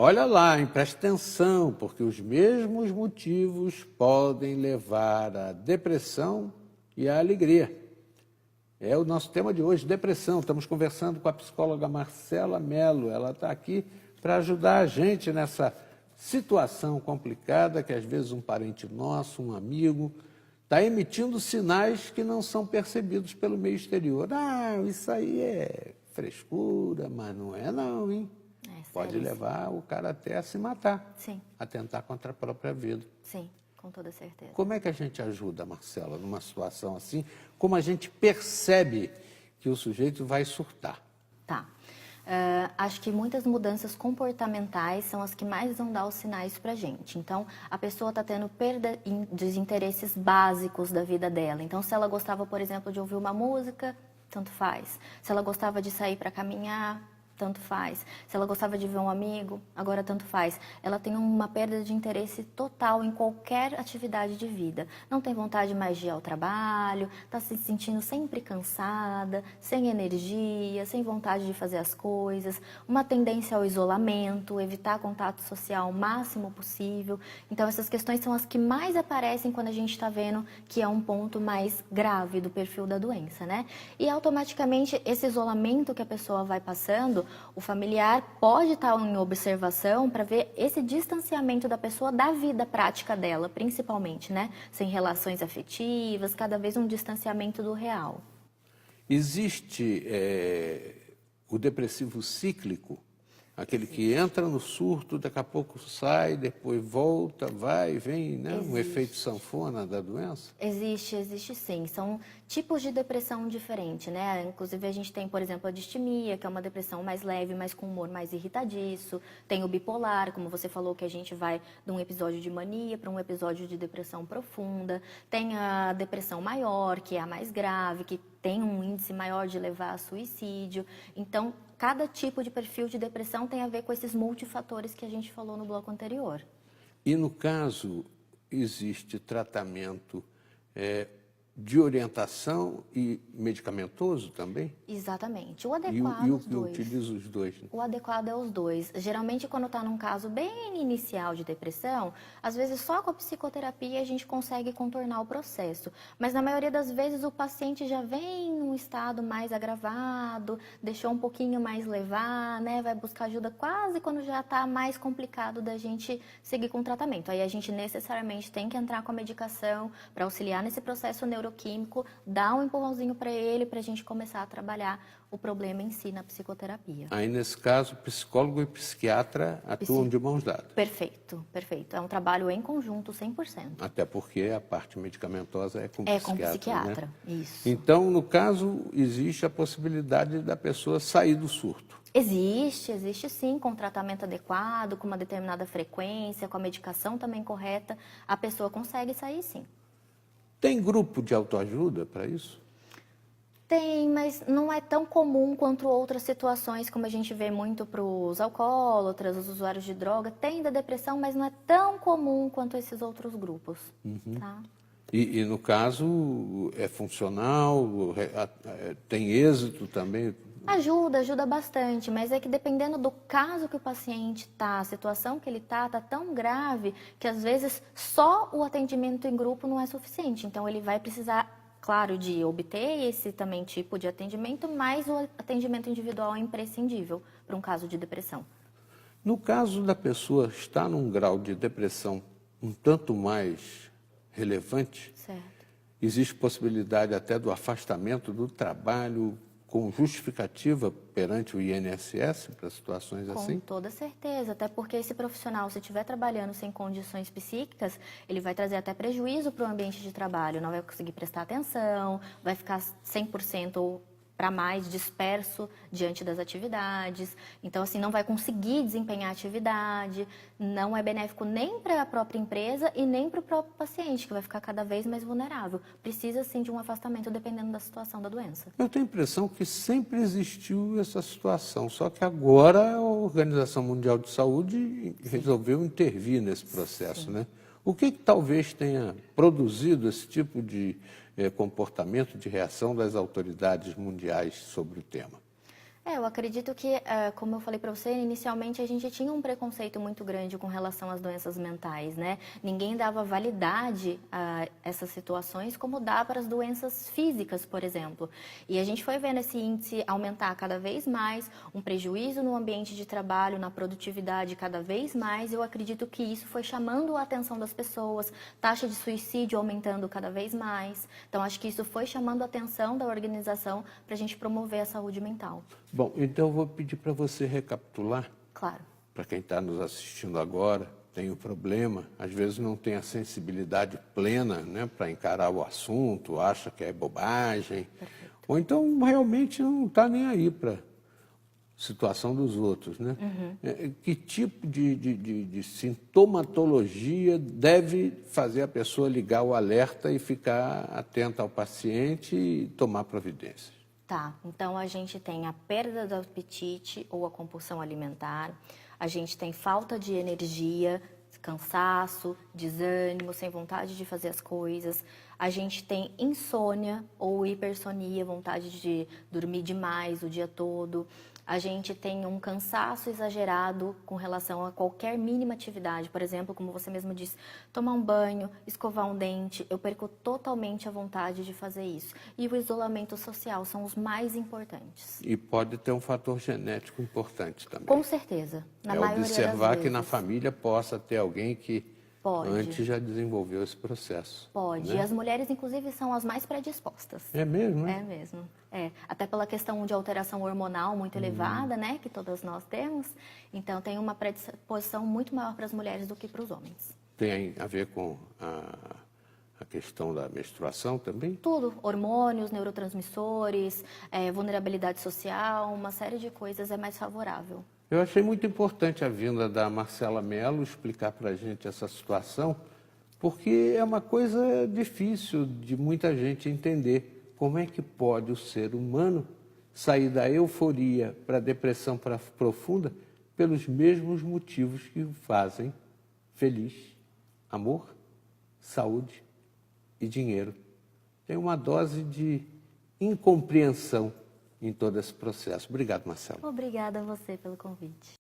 Olha lá, hein, preste atenção, porque os mesmos motivos podem levar à depressão e à alegria. É o nosso tema de hoje, depressão. Estamos conversando com a psicóloga Marcela Mello. Ela está aqui para ajudar a gente nessa situação complicada que às vezes um parente nosso, um amigo, está emitindo sinais que não são percebidos pelo meio exterior. Ah, isso aí é frescura, mas não é não, hein? Pode levar o cara até a se matar, Sim. a tentar contra a própria vida. Sim, com toda certeza. Como é que a gente ajuda, Marcela, numa situação assim? Como a gente percebe que o sujeito vai surtar? Tá. Acho que muitas mudanças comportamentais são as que mais vão dar os sinais pra gente. Então, a pessoa está tendo perda dos interesses básicos da vida dela. Então, se ela gostava, por exemplo, de ouvir uma música, tanto faz. Se ela gostava de sair para caminhar, tanto faz. Se ela gostava de ver um amigo, agora tanto faz. Ela tem uma perda de interesse total em qualquer atividade de vida. Não tem vontade mais de ir ao trabalho, está se sentindo sempre cansada, sem energia, sem vontade de fazer as coisas, uma tendência ao isolamento, evitar contato social o máximo possível. Então, essas questões são as que mais aparecem quando a gente está vendo que é um ponto mais grave do perfil da doença, né? E automaticamente esse isolamento que a pessoa vai passando, o familiar pode estar em observação para ver esse distanciamento da pessoa da vida prática dela, principalmente, né? Sem relações afetivas, cada vez um distanciamento do real. Existe o depressivo cíclico, aquele que entra no surto, daqui a pouco sai, depois volta, vai e vem, né? Um efeito sanfona da doença? Existe sim. São tipos de depressão diferentes, né? Inclusive a gente tem, por exemplo, a distimia, que é uma depressão mais leve, mas com humor mais irritadiço. Tem o bipolar, como você falou, que a gente vai de um episódio de mania para um episódio de depressão profunda. Tem a depressão maior, que é a mais grave, que tem um índice maior de levar a suicídio. Então, cada tipo de perfil de depressão tem a ver com esses multifatores que a gente falou no bloco anterior. E no caso, existe tratamento de orientação e medicamentoso também? Exatamente. O adequado E os dois. utiliza os dois? O adequado é os dois. Geralmente, quando está num caso bem inicial de depressão, às vezes só com a psicoterapia a gente consegue contornar o processo. Mas na maioria das vezes o paciente já vem num estado mais agravado, deixou um pouquinho mais levar, né? Vai buscar ajuda quase quando já está mais complicado da gente seguir com o tratamento. Aí a gente necessariamente tem que entrar com a medicação para auxiliar nesse processo neuroquímico, dar um empurrãozinho para ele, para a gente começar a trabalhar o problema em si na psicoterapia. Aí, nesse caso, psicólogo e psiquiatra atuam de mãos dadas. Perfeito, perfeito. É um trabalho em conjunto, 100%. Até porque a parte medicamentosa é com É psiquiatra. com psiquiatra, né? isso. Então, no caso, existe a possibilidade da pessoa sair do surto. Existe sim, com tratamento adequado, com uma determinada frequência, com a medicação também correta, a pessoa consegue sair sim. Tem grupo de autoajuda para isso? Tem, mas não é tão comum quanto outras situações, como a gente vê muito para os alcoólatras, os usuários de droga. Tem da depressão, mas não é tão comum quanto esses outros grupos. Tá? E no caso, é funcional, tem êxito também? Ajuda bastante, mas é que dependendo do caso que o paciente está, a situação que ele está tão grave que às vezes só o atendimento em grupo não é suficiente. Então ele vai precisar, claro, de obter esse também tipo de atendimento, mas o atendimento individual é imprescindível para um caso de depressão. No caso da pessoa estar num grau de depressão um tanto mais relevante, Certo. existe possibilidade até do afastamento do trabalho com justificativa perante o INSS para situações assim? Com toda certeza, até porque esse profissional, se estiver trabalhando sem condições psíquicas, ele vai trazer até prejuízo para o ambiente de trabalho, não vai conseguir prestar atenção, vai ficar 100% para mais disperso diante das atividades. Então, assim, não vai conseguir desempenhar a atividade, não é benéfico nem para a própria empresa e nem para o próprio paciente, que vai ficar cada vez mais vulnerável. Precisa, sim, de um afastamento dependendo da situação da doença. Eu tenho a impressão que sempre existiu essa situação, só que agora a Organização Mundial de Saúde resolveu intervir nesse processo, né? O que talvez tenha produzido esse tipo de comportamento, de reação das autoridades mundiais sobre o tema? Eu acredito que, como eu falei para você, inicialmente a gente tinha um preconceito muito grande com relação às doenças mentais, né? Ninguém dava validade a essas situações como dá para as doenças físicas, por exemplo. E a gente foi vendo esse índice aumentar cada vez mais, um prejuízo no ambiente de trabalho, na produtividade cada vez mais. Eu acredito que isso foi chamando a atenção das pessoas, taxa de suicídio aumentando cada vez mais. Então, acho que isso foi chamando a atenção da organização para a gente promover a saúde mental. Bom, então eu vou pedir para você recapitular, Claro. para quem está nos assistindo agora, tem o problema, às vezes não tem a sensibilidade plena, né, para encarar o assunto, acha que é bobagem, Perfeito. ou então realmente não está nem aí para a situação dos outros, né? Que tipo de sintomatologia deve fazer a pessoa ligar o alerta e ficar atenta ao paciente e tomar providências? Tá, então a gente tem a perda do apetite ou a compulsão alimentar, a gente tem falta de energia, cansaço, desânimo, sem vontade de fazer as coisas, a gente tem insônia ou hipersonia, vontade de dormir demais o dia todo, a gente tem um cansaço exagerado com relação a qualquer mínima atividade, por exemplo, como você mesmo disse, tomar um banho, escovar um dente, eu perco totalmente a vontade de fazer isso. E o isolamento social são os mais importantes. E pode ter um fator genético importante também. Com certeza, na maioria das observar que vezes. na família possa ter alguém que Pode. antes já desenvolveu esse processo. Pode. Né? E as mulheres, inclusive, são as mais predispostas. É mesmo, né? É mesmo. É. Até pela questão de alteração hormonal muito elevada, né? Que todas nós temos. Então, tem uma predisposição muito maior para as mulheres do que para os homens. Tem a ver com a questão da menstruação também? Tudo. Hormônios, neurotransmissores, vulnerabilidade social, uma série de coisas é mais favorável. Eu achei muito importante a vinda da Marcela Mello explicar para a gente essa situação, porque é uma coisa difícil de muita gente entender. Como é que pode o ser humano sair da euforia para a depressão profunda pelos mesmos motivos que o fazem feliz? Amor, saúde e dinheiro. Tem uma dose de incompreensão em todo esse processo. Obrigado, Marcelo. Obrigada a você pelo convite.